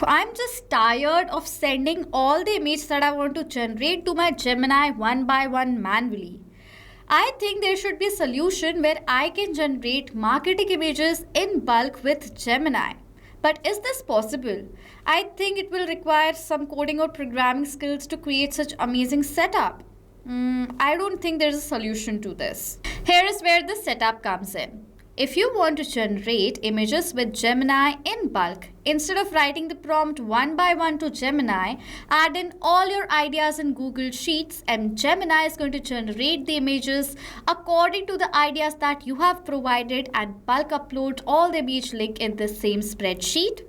I'm just tired of sending all the images that I want to generate to my Gemini one by one manually. I think there should be a solution where I can generate marketing images in bulk with Gemini. But is this possible? I think it will require some coding or programming skills to create such amazing setup. I don't think there's a solution to this. Here is where the setup comes in. If you want to generate images with Gemini in bulk, instead of writing the prompt one by one to Gemini, add in all your ideas in Google Sheets and Gemini is going to generate the images according to the ideas that you have provided and bulk upload all the image link in the same spreadsheet.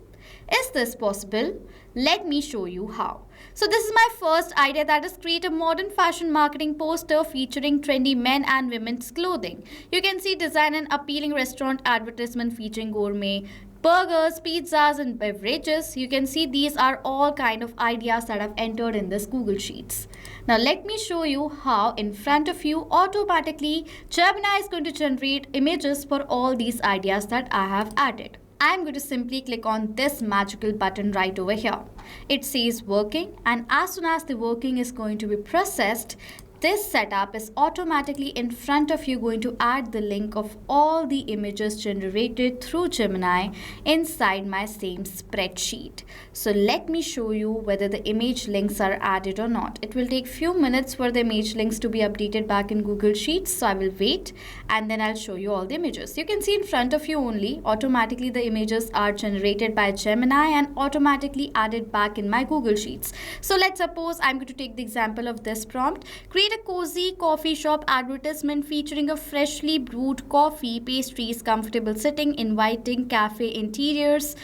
Is this possible? Let me show you how. So this is my first idea, that is create a modern fashion marketing poster featuring trendy men and women's clothing. You can see design an appealing restaurant advertisement featuring gourmet burgers, pizzas and beverages. You can see these are all kind of ideas that I've entered in this Google Sheets. Now let me show you how in front of you automatically Gemini is going to generate images for all these ideas that I have added. I'm going to simply click on this magical button right over here. It says working, and as soon as the working is going to be processed, this setup is automatically in front of you going to add the link of all the images generated through Gemini inside my same spreadsheet. So let me show you whether the image links are added or not. It will take few minutes for the image links to be updated back in Google Sheets. So I will wait and then I'll show you all the images. You can see in front of you only automatically the images are generated by Gemini and automatically added back in my Google Sheets. So let's suppose I'm going to take the example of this prompt. Create a cozy coffee shop advertisement featuring a freshly brewed coffee, pastries, comfortable sitting, inviting cafe interiors.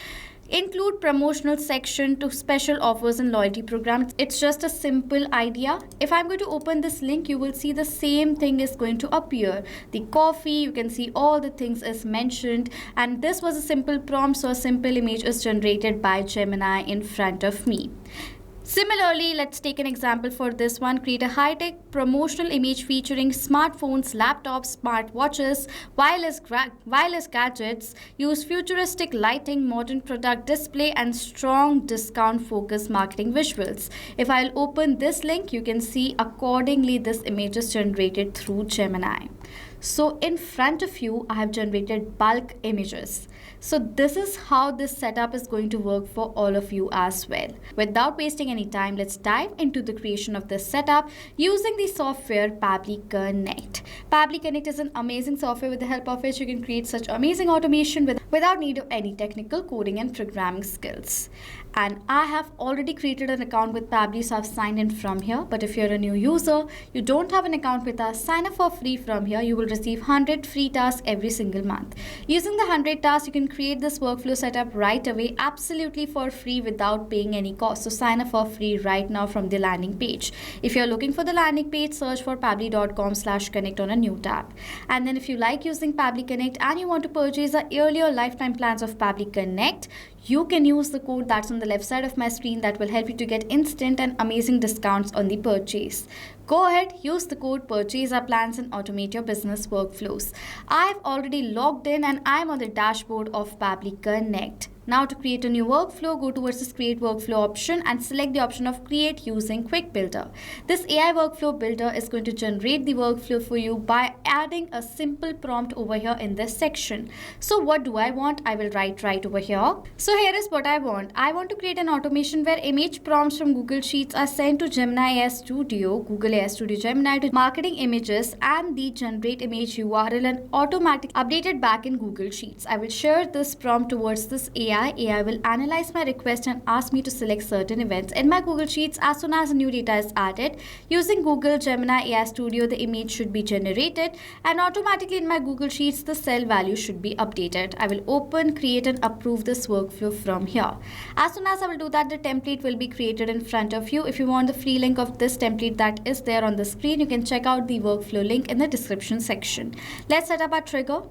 Include promotional section to special offers and loyalty programs. It's just a simple idea. If I'm going to open this link, you will see the same thing is going to appear. The coffee, you can see all the things is mentioned, and this was a simple prompt, so a simple image is generated by Gemini in front of me. Similarly, let's take an example for this one. Create a high-tech promotional image featuring smartphones, laptops, smartwatches, wireless gadgets, use futuristic lighting, modern product display, and strong discount-focused marketing visuals. If I'll open this link, you can see accordingly this image is generated through Gemini. So in front of you, I have generated bulk images. So this is how this setup is going to work for all of you as well. Without wasting any time, let's dive into the creation of this setup using the software Pabbly Connect. Pabbly Connect is an amazing software with the help of which you can create such amazing automation without need of any technical coding and programming skills. And I have already created an account with Pabbly, so I've signed in from here. But if you're a new user, you don't have an account with us, sign up for free from here. You will receive 100 free tasks every single month. Using the 100 tasks, you can create this workflow setup right away, absolutely for free without paying any cost. So sign up for free right now from the landing page. If you're looking for the landing page, search for pabbly.com/connect on a new tab. And then if you like using Pabbly Connect and you want to purchase the yearly or lifetime plans of Pabbly Connect, you can use the code that's on the left side of my screen that will help you to get instant and amazing discounts on the purchase. Go ahead, use the code, purchase our plans and automate your business workflows. I've already logged in and I'm on the dashboard of Pabbly Connect. Now to create a new workflow, go towards this create workflow option and select the option of create using quick builder. This AI workflow builder is going to generate the workflow for you by adding a simple prompt over here in this section. So what do I want? I will write right over here. So here is what I want. I want to create an automation where image prompts from Google Sheets are sent to Gemini AI Studio, Google AI Studio Gemini to marketing images, and the generate image URL and automatically updated back in Google Sheets. I will share this prompt towards this AI. AI will analyze my request and ask me to select certain events in my Google Sheets. As soon as a new data is added, using Google Gemini AI Studio, the image should be generated and automatically in my Google Sheets, the cell value should be updated. I will open, create and approve this workflow from here. As soon as I will do that, the template will be created in front of you. If you want the free link of this template that is there on the screen, you can check out the workflow link in the description section. Let's set up our trigger.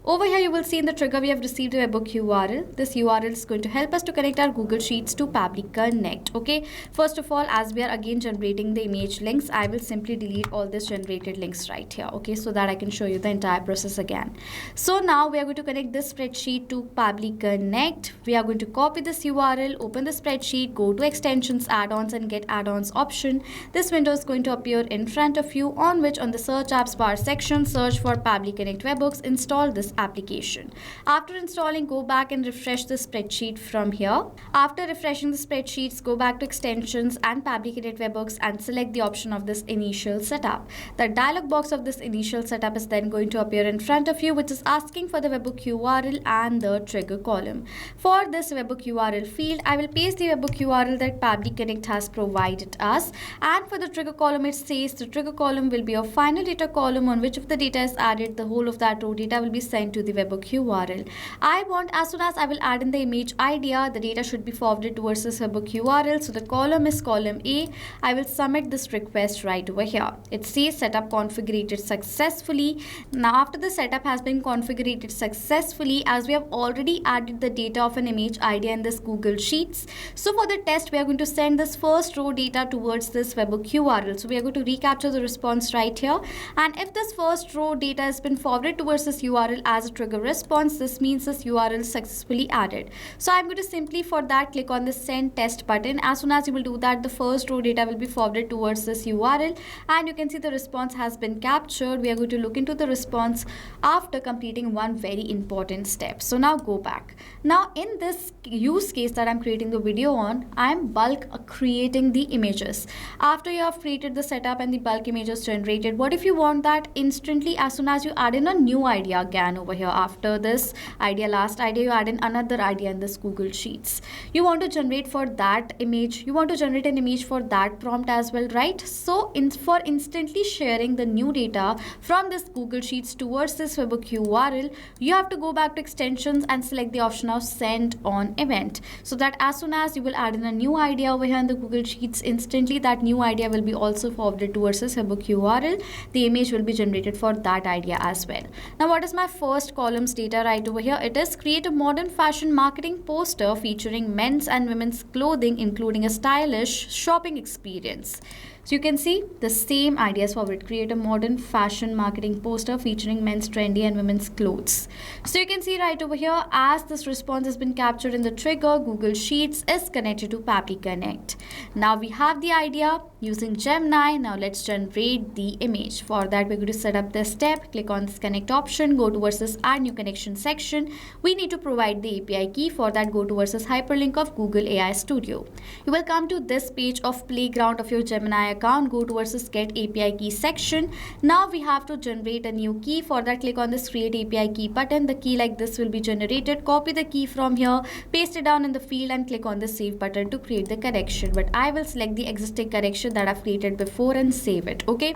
Over here, you will see in the trigger we have received a webhook URL. This URL is going to help us to connect our Google Sheets to Pabbly Connect. Okay. First of all, as we are again generating the image links, I will simply delete all these generated links right here. Okay, so that I can show you the entire process again. So now we are going to connect this spreadsheet to Pabbly Connect. We are going to copy this URL, open the spreadsheet, go to extensions, add-ons, and get add-ons option. This window is going to appear in front of you, on which on the search apps bar section, search for Pabbly Connect webhooks, install this application. After installing, go back and refresh the spreadsheet from here. After refreshing the spreadsheets, go back to extensions and Pabbly Connect webhooks and select the option of this initial setup. The dialog box of this initial setup is then going to appear in front of you, which is asking for the webhook URL and the trigger column. For this webhook URL field, I will paste the webhook URL that Pabbly Connect has provided us, and for the trigger column, it says the trigger column will be a final data column on which if the data is added, the whole of that raw data will be sent to the webhook URL. I want, as soon as I will add in the image idea, the data should be forwarded towards this webhook URL. So the column is column A. I will submit this request right over here. It says setup configured successfully. Now after the setup has been configured successfully, as we have already added the data of an image idea in this Google Sheets, so for the test we are going to send this first row data towards this webhook URL. So we are going to recapture the response right here, and if this first row data has been forwarded towards this URL as a trigger response, this means this URL is successfully added. So I'm going to simply for that click on the send test button. As soon as you will do that, the first row data will be forwarded towards this URL, and you can see the response has been captured. We are going to look into the response after completing one very important step. So now go back. Now in this use case that I'm creating the video on, I'm bulk creating the images. After you have created the setup and the bulk images generated, what if you want that instantly as soon as you add in a new idea again over here? After this idea, last idea, you add in another idea in this Google Sheets. You want to generate for that image, you want to generate an image for that prompt as well, right? So for instantly sharing the new data from this Google Sheets towards this webhook URL, you have to go back to extensions and select the option of send on event, so that as soon as you will add in a new idea over here in the Google Sheets, instantly that new idea will be also forwarded towards this webhook URL. The image will be generated for that idea as well. Now what is my first columns data right over here? It is create a modern fashion marketing poster featuring men's and women's clothing, including a stylish shopping experience. So you can see the same ideas forward. Create a modern fashion marketing poster featuring men's trendy and women's clothes. So you can see right over here, as this response has been captured in the trigger, Google Sheets is connected to Pabbly Connect. Now we have the idea using Gemini. Now let's generate the image. For that, we're going to set up this step. Click on this connect option. Go towards this add new connection section. We need to provide the API key. For that, go towards this hyperlink of Google AI Studio. You will come to this page of playground of your Gemini account. Go towards this get API key section. Now we have to generate a new key. For that, click on this create API key button. The key like this will be generated. Copy the key from here, paste it down in the field, and click on the save button to create the correction. But I will select the existing correction that I've created before and save it. Okay,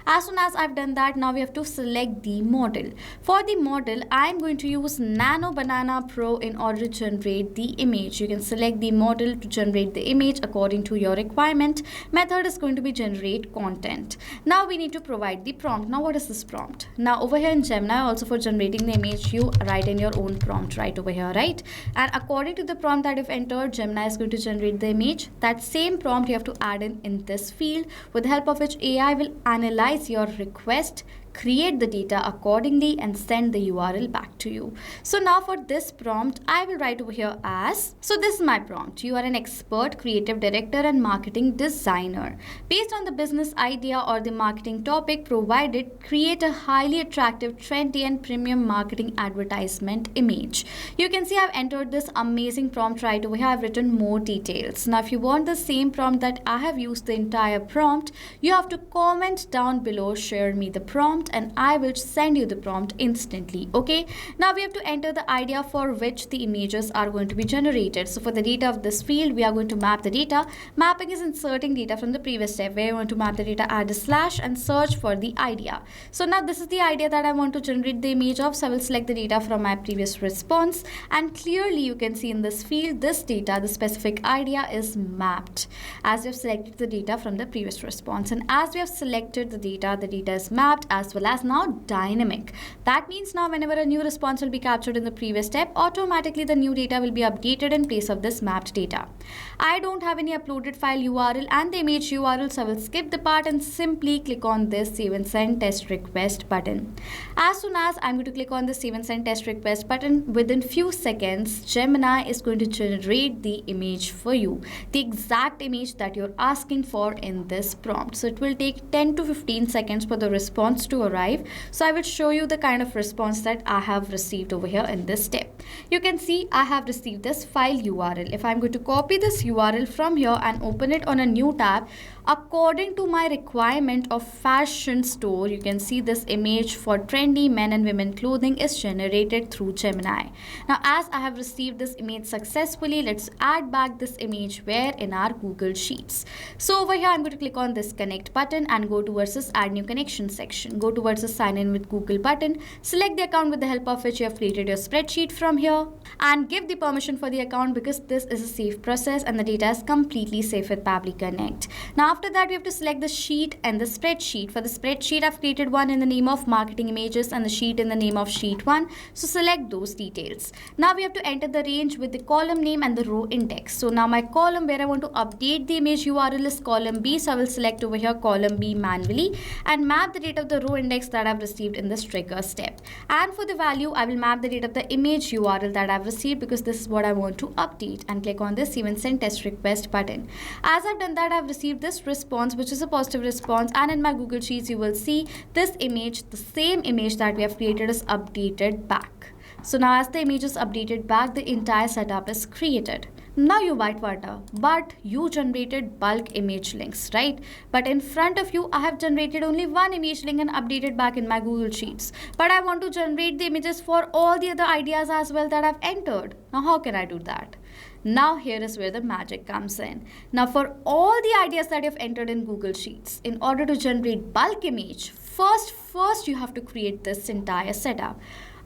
as soon as I've done that, now we have to select the model. For the model, I'm going to use Nano Banana Pro in order to generate the image. You can select the model to generate the image according to your requirement. Method is going to be generate content. Now we need to provide the prompt. Now what is this prompt? Now over here in Gemini, also for generating the image, you write in your own prompt right over here, right? And according to the prompt that you've entered, Gemini is going to generate the image. That same prompt you have to add in this field, with the help of which AI will analyze your request, create the data accordingly, and send the URL back to you. So now for this prompt, I will write over here as, so this is my prompt. You are an expert creative director and marketing designer. Based on the business idea or the marketing topic provided, create a highly attractive, trendy and premium marketing advertisement image. You can see I've entered this amazing prompt right over here. I've written more details. Now if you want the same prompt that I have used the entire prompt, you have to comment down below, share me the prompt, and I will send you the prompt instantly. Okay, now we have to enter the idea for which the images are going to be generated. So for the data of this field, we are going to map the data. Mapping is inserting data from the previous step, where you want to map the data, add a slash and search for the idea. So now this is the idea that I want to generate the image of. So I will select the data from my previous response, and clearly you can see in this field, this data, the specific idea is mapped as we have selected the data from the previous response. And as we have selected the data is mapped as well as now dynamic. That means now whenever a new response will be captured in the previous step, automatically the new data will be updated in place of this mapped data. I don't have any uploaded file URL and the image URL, so I will skip the part and simply click on this save and send test request button. As soon as I'm going to click on the save and send test request button, within few seconds, Gemini is going to generate the image for you, the exact image that you're asking for in this prompt. So it will take 10 to 15 seconds for the response to arrive. So I will show you the kind of response that I have received over here in this step. You can see I have received this file URL. If I'm going to copy this URL from here and open it on a new tab, according to my requirement of fashion store, you can see this image for trendy men and women clothing is generated through Gemini. Now, as I have received this image successfully, let's add back this image where in our Google Sheets. So over here, I'm going to click on this connect button and go towards this add new connection section. Go towards the sign in with Google button. Select the account with the help of which you have created your spreadsheet from here and give the permission for the account because this is a safe process and the data is completely safe with Pabbly Connect. Now, after that, we have to select the sheet and the spreadsheet. For the spreadsheet, I've created one in the name of marketing images and the sheet in the name of sheet 1. So select those details. Now we have to enter the range with the column name and the row index. So now my column where I want to update the image URL is column B. So I will select over here column B manually and map the date of the row index that I've received in this trigger step. And for the value, I will map the date of the image URL that I've received because this is what I want to update, and click on this even send test request button. As I've done that, I've received this response, which is a positive response, and in my Google Sheets you will see this image, the same image that we have created, is updated back. So now as the image is updated back, the entire setup is created. Now you might wonder, but you generated bulk image links, right? But in front of you, I have generated only one image link and updated back in my Google Sheets. But I want to generate the images for all the other ideas as well that I've entered. Now how can I do that? Now here is where the magic comes in. Now for all the ideas that you've entered in Google Sheets, in order to generate bulk image, first you have to create this entire setup.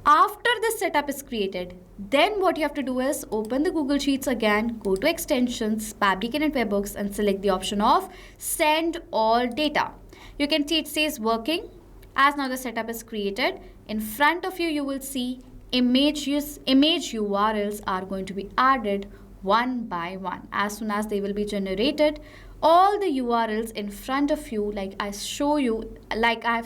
After this setup is created, then what you have to do is open the Google Sheets again, go to extensions, Pabbly Connect webhooks and select the option of send all data. You can see it says working. As now the setup is created, in front of you, you will see image URLs are going to be added one by one. As soon as they will be generated, all the URLs in front of you, like I have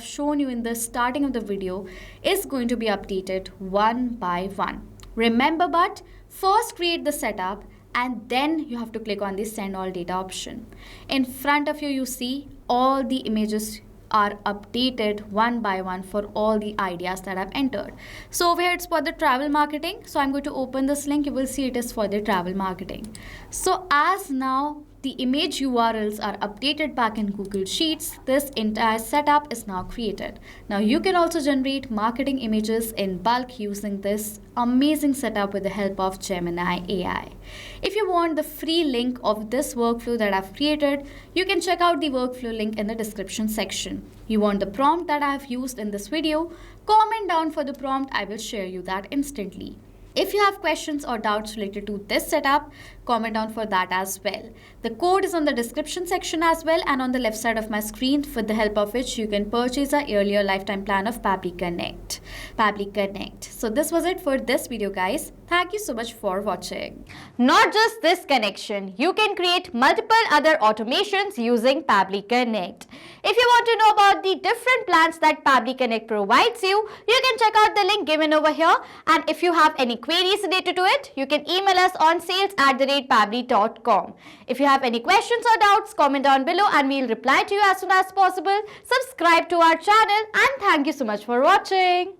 shown you in the starting of the video, is going to be updated one by one. Remember, but first create the setup and then you have to click on the send all data option. In front of you, you see all the images are updated one by one for all the ideas that I've entered. So over here it's for the travel marketing. So I'm going to open this link. You will see it is for the travel marketing. So as now the image URLs are updated back in Google Sheets, this entire setup is now created. Now you can also generate marketing images in bulk using this amazing setup with the help of Gemini AI. If you want the free link of this workflow that I've created, you can check out the workflow link in the description section. You want the prompt that I have used in this video? Comment down for the prompt. I will share you that instantly. If you have questions or doubts related to this setup, comment down for that as well. The code is on the description section as well and on the left side of my screen, with the help of which you can purchase a earlier lifetime plan of Pabbly Connect. So this was it for this video, guys. Thank you so much for watching. Not just this connection, you can create multiple other automations using Pabbly Connect. If you want to know about the different plans that Pabbly Connect provides you, you can check out the link given over here. And if you have any queries related to it, you can email us on sales@pabbly.com. If you have any questions or doubts, comment down below and we'll reply to you as soon as possible. Subscribe to our channel and thank you so much for watching.